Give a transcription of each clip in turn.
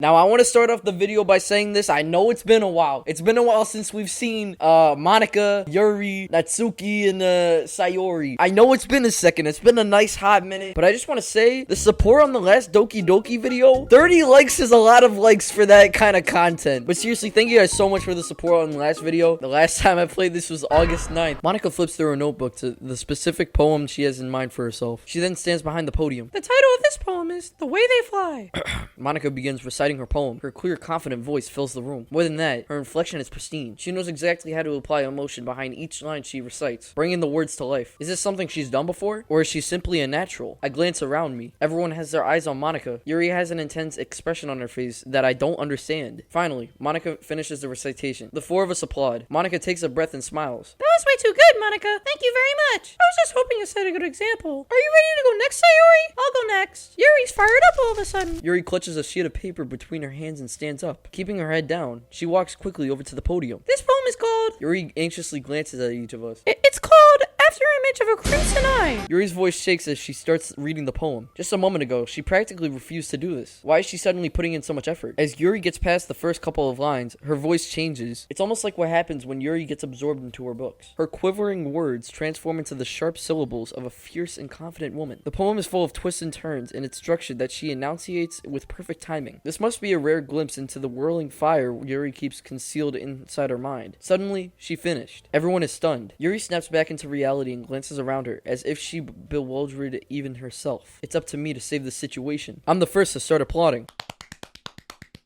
Now, I want to start off the video by saying this. I know it's been a while. It's been a while since we've seen Monica, Yuri, Natsuki, and Sayori. I know it's been a second. It's been a nice hot minute. But I just want to say, the support on the last Doki Doki video, 30 likes is a lot of likes for that kind of content. But seriously, thank you guys so much for the support on the last video. The last time I played this was August 9th. Monica flips through her notebook to the specific poem she has in mind for herself. She then stands behind the podium. The title of this poem is The Way They Fly. Monica begins reciting her poem. Her clear, confident voice fills the room. More than that, her inflection is pristine. She knows exactly how to apply emotion behind each line she recites, bringing the words to life. Is this something she's done before, or is she simply a natural? I glance around me. Everyone has their eyes on Monica. Yuri has an intense expression on her face that I don't understand. Finally, Monica finishes the recitation. The four of us applaud. Monica takes a breath and smiles. That was way too good, Monica. Thank you very much. I was just hoping you set a good example. Are you ready to go next, Sayori? I'll go next. Yuri's fired up all of a sudden. Yuri clutches a sheet of paper between her hands and stands up. Keeping her head down, she walks quickly over to the podium. This poem is called... Yuri anxiously glances at each of us. It's called After Image of a Crimson Eye. Yuri's voice shakes as she starts reading the poem. Just a moment ago, she practically refused to do this. Why is she suddenly putting in so much effort? As Yuri gets past the first couple of lines, her voice changes. It's almost like what happens when Yuri gets absorbed into her books. Her quivering words transform into the sharp syllables of a fierce and confident woman. The poem is full of twists and turns, and it's structured that she enunciates with perfect timing. This must be a rare glimpse into the whirling fire Yuri keeps concealed inside her mind. Suddenly, she finished. Everyone is stunned. Yuri snaps back into reality and glances around her, as if she bewildered even herself. It's up to me to save the situation. I'm the first to start applauding.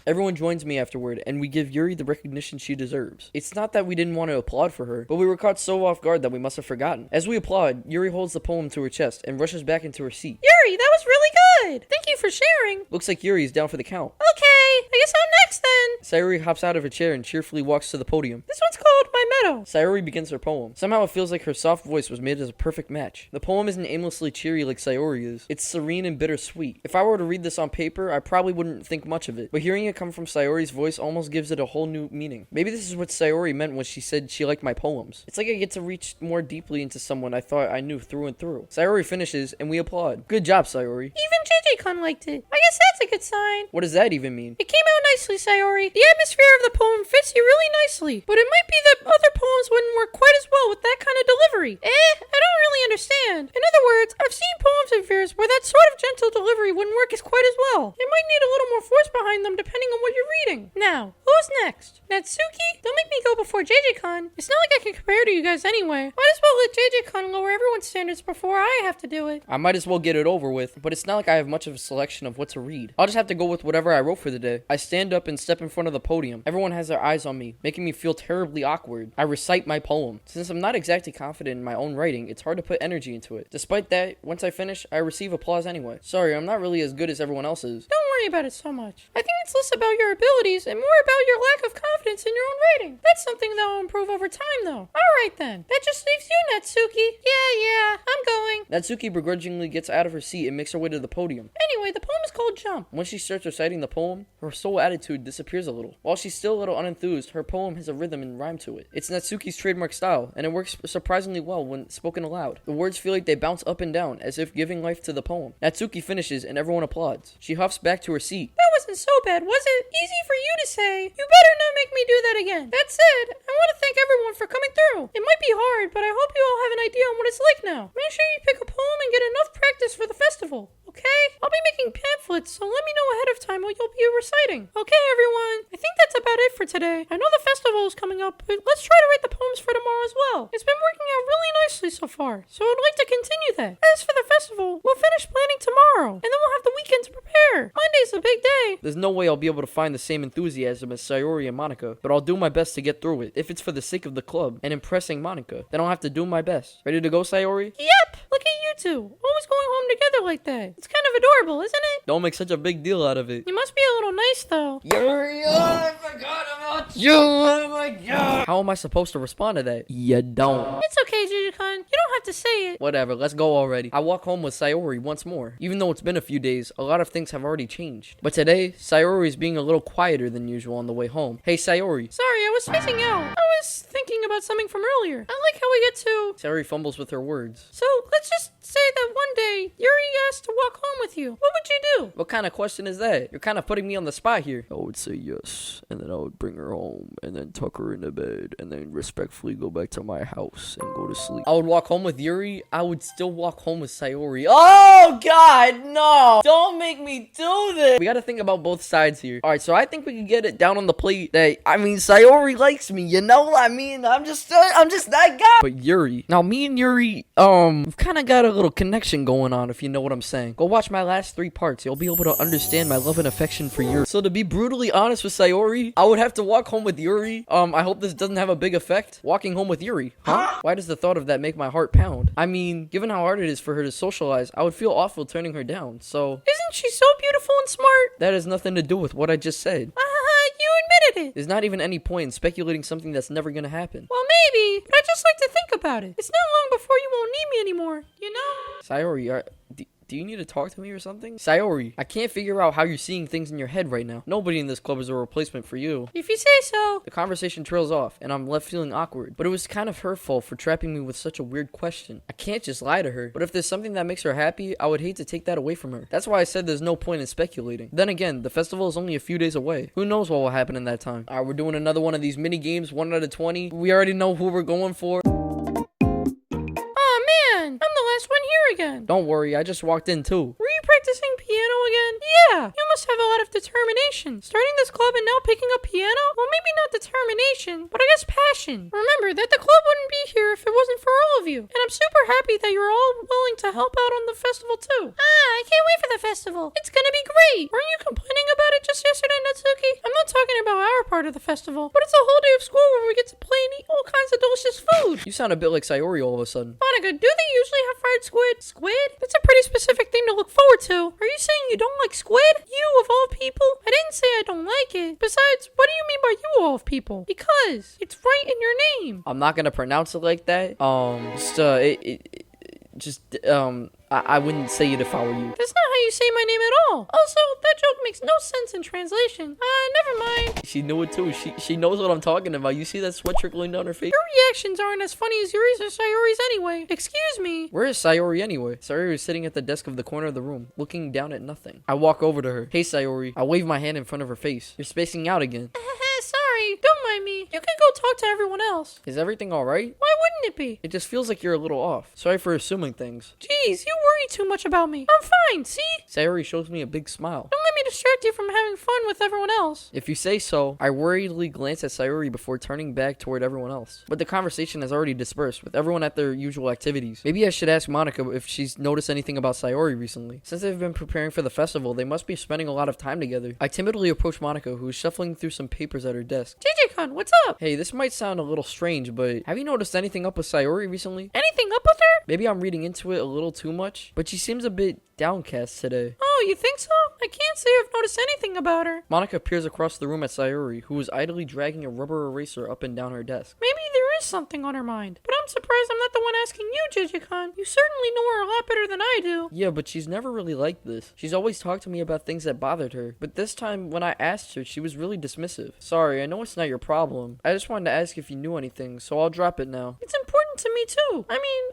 Everyone joins me afterward, and we give Yuri the recognition she deserves. It's not that we didn't want to applaud for her, but we were caught so off guard that we must have forgotten. As we applaud, Yuri holds the poem to her chest and rushes back into her seat. Yuri, that was really good. Thank you for sharing. Looks like Yuri is down for the count. Okay, I guess I'm next then. Sayori hops out of her chair and cheerfully walks to the podium. This one's called My Meadow. Sayori begins her poem. Somehow it feels like her soft voice was made as a perfect match. The poem isn't aimlessly cheery like Sayori is. It's serene and bittersweet. If I were to read this on paper, I probably wouldn't think much of it. But hearing it come from Sayori's voice almost gives it a whole new meaning. Maybe this is what Sayori meant when she said she liked my poems. It's like I get to reach more deeply into someone I thought I knew through and through. Sayori finishes, and we applaud. Good job, Sayori. Even JJ-kun liked it. I guess that's a good sign. What does that even mean? It came out nicely, Sayori. The atmosphere of the poem fits you really nicely, but it might be that other poems wouldn't work quite as well with that kind of delivery. I don't really understand. In other words, I've seen poems of yours where that sort of gentle delivery wouldn't work as quite as well. It might need a little more force behind them depending on what you're reading. Now, who's next? Natsuki? Don't make me go before JJ-kun. It's not like I can compare to you guys anyway. Might as well let JJ-kun lower everyone's standards before I have to do it. I might as well get it over with, but it's not like I have much of a selection of what to read. I'll just have to go with whatever I wrote for the day. I stand up and step in front of the podium. Everyone has their eyes on me, making me feel terribly awkward. I recite my poem. Since I'm not exactly confident in my own writing, it's hard to put energy into it. Despite that, once I finish, I receive applause anyway. Sorry, I'm not really as good as everyone else is. Don't worry about it so much. I think it's less about your abilities and more about your lack of confidence in your own writing. That's something that will improve over time, though. Alright then. That just leaves you, Natsuki. Yeah, I'm going. Natsuki begrudgingly gets out of her seat and makes her way to the podium. Anyway, the poem is called Jump. When she starts reciting the poem, her whole attitude disappears a little. While she's still a little unenthused, her poem has a rhythm and rhyme to it. It's Natsuki's trademark style, and it works surprisingly well when spoken aloud. The words feel like they bounce up and down, as if giving life to the poem. Natsuki finishes, and everyone applauds. She huffs back to her seat. That wasn't so bad, was it? Easy for you to say. You better not make me do that again. That said, I want to thank everyone for coming through. It might be hard, but I hope you all have an idea on what it's like now. Make sure you pick a poem and get enough practice for the festival. Okay? I'll be making pamphlets, so let me know ahead of time what you'll be reciting. Okay, everyone. I think that's about it for today. I know the festival is coming up, but let's try to write the poems for tomorrow as well. It's been working out really nicely so far, so I'd like to continue that. As for the festival, we'll finish planning tomorrow, and then we'll have the weekend to prepare. Monday's a big day. There's no way I'll be able to find the same enthusiasm as Sayori and Monica, but I'll do my best to get through it. If it's for the sake of the club and impressing Monica, then I'll have to do my best. Ready to go, Sayori? Yep. Look at you two. Always going home together like that. It's kind of adorable, isn't it? Don't make such a big deal out of it. You must be a little nice, though. Yuri, I forgot about you. Oh my god. How am I supposed to respond to that? You don't. It's okay, JJ-kun. You don't don't have to say it. Whatever, let's go already. I walk home with Sayori once more. Even though it's been a few days, a lot of things have already changed. But today, Sayori is being a little quieter than usual on the way home. Hey, Sayori. Sorry, I was spacing out. I was thinking about something from earlier. I like how we get to... Sayori fumbles with her words. So, let's just say that one day, Yuri asked to walk home with you. What would you do? What kind of question is that? You're kind of putting me on the spot here. I would say yes, and then I would bring her home, and then tuck her into bed, and then respectfully go back to my house and go to sleep. I would walk home with Yuri. I would still walk home with Sayori. Oh, God, no. Don't make me do this. We got to think about both sides here. All right, so I think we can get it down on the plate that, Sayori likes me, you know? I'm just that guy. But Yuri. Now, me and Yuri, we've kind of got a little connection going on, if you know what I'm saying. Go watch my last 3 parts. You'll be able to understand my love and affection for Yuri. So to be brutally honest with Sayori, I would have to walk home with Yuri. I hope this doesn't have a big effect. Walking home with Yuri. Huh? Why does the thought of that make my heart pound? Given how hard it is for her to socialize, I would feel awful turning her down, so... Isn't she so beautiful and smart? That has nothing to do with what I just said. You admitted it. There's not even any point in speculating something that's never gonna happen. Well, maybe, but I just like to think about it. It's not long before you won't need me anymore, you know? Sayori, do you need to talk to me or something? Sayori, I can't figure out how you're seeing things in your head right now. Nobody in this club is a replacement for you. If you say so. The conversation trails off, and I'm left feeling awkward. But it was kind of her fault for trapping me with such a weird question. I can't just lie to her. But if there's something that makes her happy, I would hate to take that away from her. That's why I said there's no point in speculating. Then again, the festival is only a few days away. Who knows what will happen in that time? Alright, we're doing another one of these mini games, 1 out of 20. We already know who we're going for. I'm the last one here again. Don't worry, I just walked in too. Were you practicing piano again? Yeah, you must have a lot of determination. Starting this club and now picking up piano? Well, maybe not determination, but I guess passion. Remember that the club wouldn't be here if it wasn't for all of you. And I'm super happy that you're all willing to help out on the festival too. I can't wait for the festival. It's gonna be great. Weren't you complaining about it just yesterday, Natsuki? I'm not talking about our part of the festival, but it's a whole day of school where we get to play and eat all kinds of delicious food. You sound a bit like Sayori all of a sudden. Monica, do they usually have fried squid? Squid? That's a pretty specific thing to look forward to. Are you saying you don't like squid? You of all people? I didn't say I don't like it. Besides, what do you mean by you of all people? Because it's right in your name. I'm not gonna pronounce it like that. I wouldn't say it if I were you. That's not how you say my name at all. Also, that joke makes no sense in translation. Never mind. She knew it too. She knows what I'm talking about. You see that sweat trickling down her face? Your reactions aren't as funny as Yuri's or Sayori's anyway. Excuse me. Where is Sayori anyway? Sayori is sitting at the desk of the corner of the room, looking down at nothing. I walk over to her. Hey, Sayori. I wave my hand in front of her face. You're spacing out again. Sorry, don't mind me. You can go talk to everyone else. Is everything alright? Why wouldn't it be? It just feels like you're a little off. Sorry for assuming things. Jeez, you worry too much about me. I'm fine, see? Sayori shows me a big smile. Don't let me distract you from having fun with everyone else. If you say so. I worriedly glance at Sayori before turning back toward everyone else. But the conversation has already dispersed, with everyone at their usual activities. Maybe I should ask Monica if she's noticed anything about Sayori recently. Since they've been preparing for the festival, they must be spending a lot of time together. I timidly approach Monica, who is shuffling through some papers at her desk. JJ-kun, what's up? Hey, this might sound a little strange, but have you noticed anything up with Sayori recently? Anything up with her? Maybe I'm reading into it a little too much, but she seems a bit downcast today. Oh, you think so? I can't say I've noticed anything about her. Monica peers across the room at Sayori, who is idly dragging a rubber eraser up and down her desk. Maybe there is something on her mind, but I'm surprised I'm not the one asking you, JJ-kun. You certainly know her a lot better than I do. Yeah, but she's never really like this. She's always talked to me about things that bothered her, but this time when I asked her, she was really dismissive. Sorry, I know it's not your problem. I just wanted to ask if you knew anything, so I'll drop it now. It's important to me too.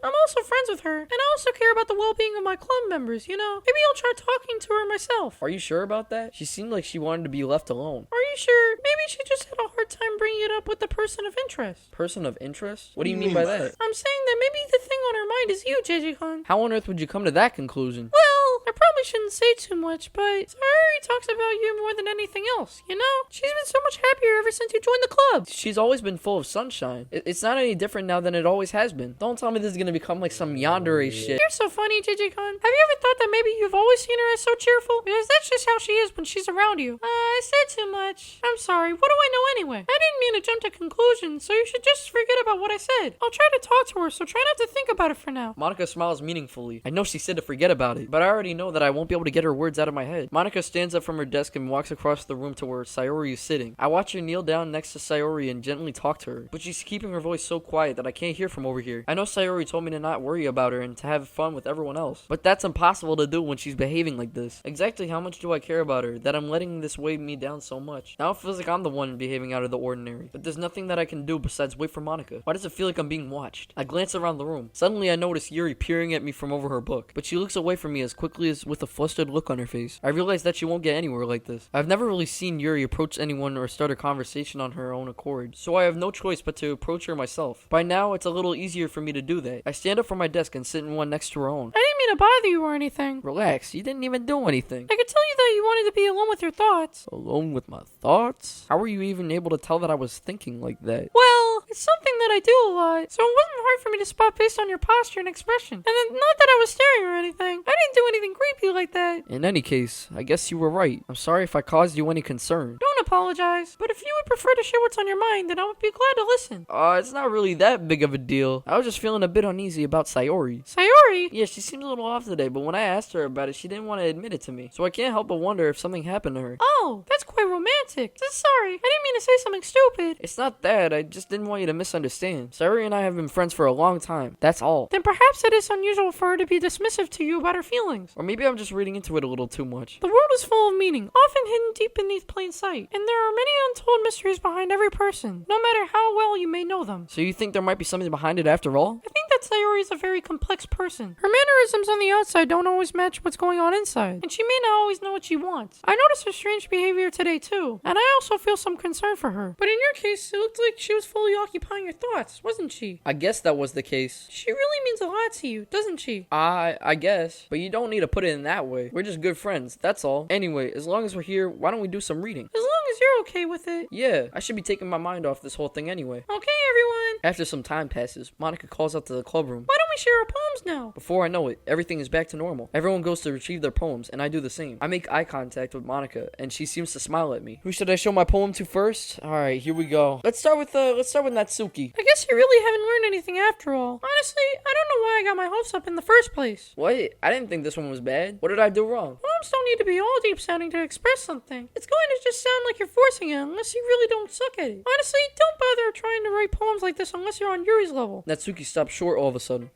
I'm also friends with her, and I also care about the well-being of my club members, you know? Maybe I'll try talking to her myself. Are you sure about that? She seemed like she wanted to be left alone. Are you sure? Maybe she just had a hard time bringing it up with the person of interest. Person of interest? What do you mean by that? I'm saying that maybe the thing on her mind is you, JJ-kun. How on earth would you come to that conclusion? Well, I probably shouldn't say too much, but Sayori talks about you more than anything else, you know? She's been so much happier ever since you joined the club. She's always been full of sunshine. It's not any different now than it always has been. Don't tell me this is gonna become like some yandere shit. You're so funny, JJ-kun. Have you ever thought that maybe you've always seen her as so cheerful? Because that's just how she is when she's around you. I said too much. I'm sorry. What do I know anyway? I didn't mean to jump to conclusions, so you should just forget about what I said. I'll try to talk to her, so try not to think about it for now. Monica smiles meaningfully. I know she said to forget about it, but I already know that I won't be able to get her words out of my head. Monica stands up from her desk and walks across the room to where Sayori is sitting. I watch her kneel down next to Sayori and gently talk to her, but she's keeping her voice so quiet that I can't hear from over here. I know Sayori told me to not worry about her and to have fun with everyone else, but that's impossible to do when she's behaving like this. Exactly how much do I care about her that I'm letting this weigh me down so much? Now it feels like I'm the one behaving out of the ordinary, but there's nothing that I can do besides wait for Monica. Why does it feel like I'm being watched? I glance around the room. Suddenly I notice Yuri peering at me from over her book, but she looks away from me as quickly as with a flustered look on her face. I realize that she won't get anywhere like this. I've never really seen Yuri approach anyone or start a conversation on her own accord, so I have no choice but to approach her myself. By now, it's a little easier for me to do that. I stand up from my desk and sit in one next to her own. I didn't mean to bother you or anything. Relax, you didn't even do anything. I could tell you that you wanted to be alone with your thoughts. Alone with my thoughts? How were you even able to tell that I was thinking like that? Well, it's something that I do a lot, so it wasn't hard for me to spot based on your posture and expression. And then, not that I was staring or anything. I didn't do anything creepy like that. In any case, I guess you were right. I'm sorry if I caused you any concern. Don't apologize, but if you would prefer to share what's on your mind, then I would be glad to listen. It's not really that big of a deal. I was just feeling a bit uneasy about Sayori. Sayori? Yeah, she seems a little off today, but when I asked her about it, she didn't want to admit it to me. So I can't help but wonder if something happened to her. Oh, that's quite romantic. Sorry, I didn't mean to say something stupid. It's not that, I just didn't want you to misunderstand. Sayori and I have been friends for a long time. That's all. Then perhaps it is unusual for her to be dismissive to you about her feelings. Or maybe I'm just reading into it a little too much. The world is full of meaning, often hidden deep beneath plain sight, and there are many untold mysteries behind every person, no matter how well you may know them. So you think there might be something behind it after all? I think that Sayori is a very complex person. Her mannerisms on the outside don't always match what's going on inside, and she may not always know what she wants. I noticed her strange behavior today too, and I also feel some concern for her. But in your case, it looked like she was fully occupying your thoughts, wasn't she? I guess that was the case. She really means a lot to you, doesn't she? I guess. But you don't need to put it in that way. We're just good friends, that's all. Anyway, as long as we're here, why don't we do some reading? As long as you're okay with it. Yeah, I should be taking my mind off this whole thing anyway. Okay, everyone. After some time passes, Monica calls out to the club room. Why don't we share our poems now? Before I know it, everything is back to normal. Everyone goes to retrieve their poems, and I do the same. I make eye contact with Monica, and she seems to smile at me. Who should I show my poem to first? Alright, here we go. Let's start with Natsuki. I guess you really haven't learned anything after all. Honestly, I don't know why I got my hopes up in the first place. What? I didn't think this one was bad. What did I do wrong? Poems don't need to be all deep sounding to express something. It's going to just sound like you're forcing it unless you really don't suck at it. Honestly, don't bother trying to write poems like this unless you're on Yuri's level. Natsuki stopped short all of a sudden.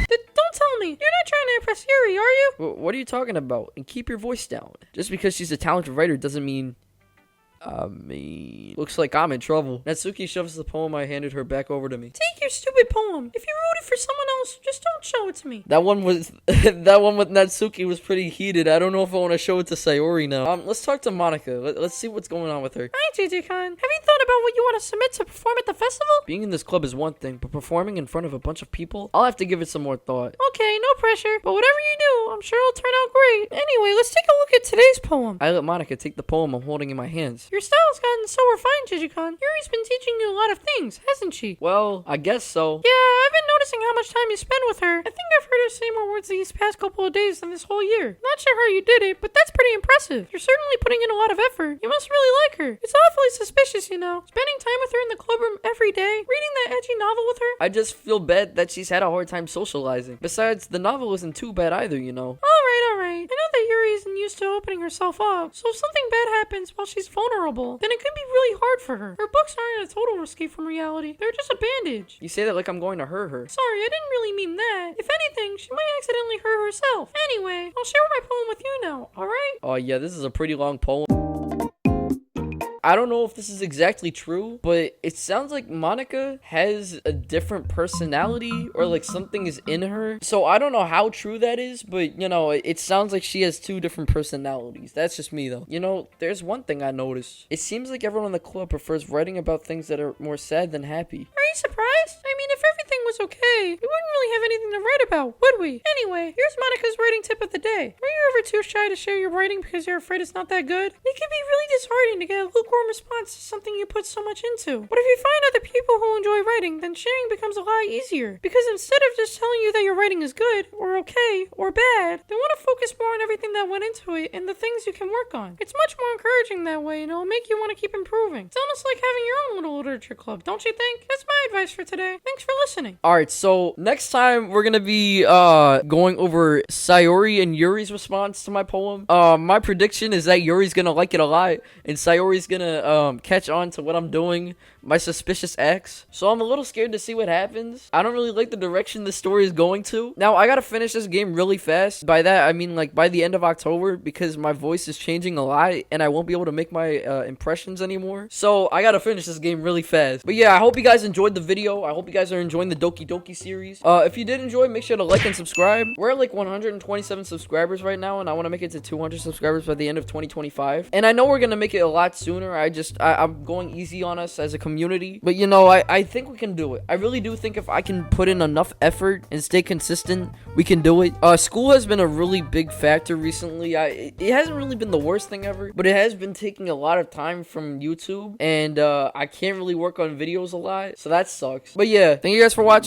Don't tell me. You're not trying to impress Yuri, are you? What are you talking about? And keep your voice down. Just because she's a talented writer doesn't mean... looks like I'm in trouble. Natsuki shoves the poem I handed her back over to me. Take your stupid poem. If you wrote it for someone else, just don't show it to me. That one was, that one with Natsuki was pretty heated. I don't know if I want to show it to Sayori now. Let's talk to Monica. Let's see what's going on with her. Hi, JJ-kun. Have you thought about what you want to submit to perform at the festival? Being in this club is one thing, but performing in front of a bunch of people, I'll have to give it some more thought. Okay, no pressure. But whatever you do, I'm sure it'll turn out great. Anyway, let's take a look at today's poem. I let Monica take the poem I'm holding in my hands. Your style's gotten so refined, JJ-kun. Yuri's been teaching you a lot of things, hasn't she? Well, I guess so. Yeah, I've been noticing how much time you spend with her. I think I've heard her say more words these past couple of days than this whole year. Not sure how you did it, but that's pretty impressive. You're certainly putting in a lot of effort. You must really like her. It's awfully suspicious, you know. Spending time with her in the clubroom every day, reading that edgy novel with her. I just feel bad that she's had a hard time socializing. Besides, the novel isn't too bad either, you know. Alright. I know that Yuri isn't used to opening herself up, so if something bad happens while she's vulnerable, then it could be really hard for her. Her books aren't a total escape from reality. They're just a bandage. You say that like I'm going to hurt her. Sorry, I didn't really mean that. If anything, she might accidentally hurt herself. Anyway, I'll share my poem with you now, alright? Oh yeah, this is a pretty long poem. I don't know if this is exactly true, but it sounds like Monica has a different personality or like something is in her. So I don't know how true that is, but you know, it sounds like she has two different personalities. That's just me though. You know, there's one thing I noticed. It seems like everyone in the club prefers writing about things that are more sad than happy. Are you surprised? I mean, if everything was okay, we wouldn't really have anything to write about, would we? Anyway, here's Monica's writing tip of the day. Are you ever too shy to share your writing because you're afraid it's not that good? It can be really disheartening to get a lukewarm response to something you put so much into. But if you find other people who enjoy writing, then sharing becomes a lot easier. Because instead of just telling you that your writing is good, or okay, or bad, they want to focus more on everything that went into it and the things you can work on. It's much more encouraging that way, and it'll make you want to keep improving. It's almost like having your own little literature club, don't you think? That's my advice for today. Thanks for listening. All right, so next time we're gonna be going over Sayori and Yuri's response to my poem. My prediction is that Yuri's gonna like it a lot, and Sayori's gonna catch on to what I'm doing, my suspicious acts. So I'm a little scared to see what happens. I don't really like the direction the story is going to. Now I gotta finish this game really fast. By that I mean like by the end of October, because my voice is changing a lot and I won't be able to make my impressions anymore. So I gotta finish this game really fast. But yeah, I hope you guys enjoyed the video. I hope you guys are enjoying the Doki Doki series. If you did enjoy, make sure to like and subscribe. We're at like 127 subscribers right now, and I want to make it to 200 subscribers by the end of 2025. And I know we're gonna make it a lot sooner. I'm going easy on us as a community, but you know, I think we can do it. I really do think if I can put in enough effort and stay consistent, we can do it. School has been a really big factor recently. It hasn't really been the worst thing ever, but it has been taking a lot of time from YouTube, and I can't really work on videos a lot, so that sucks. But yeah, thank you guys for watching.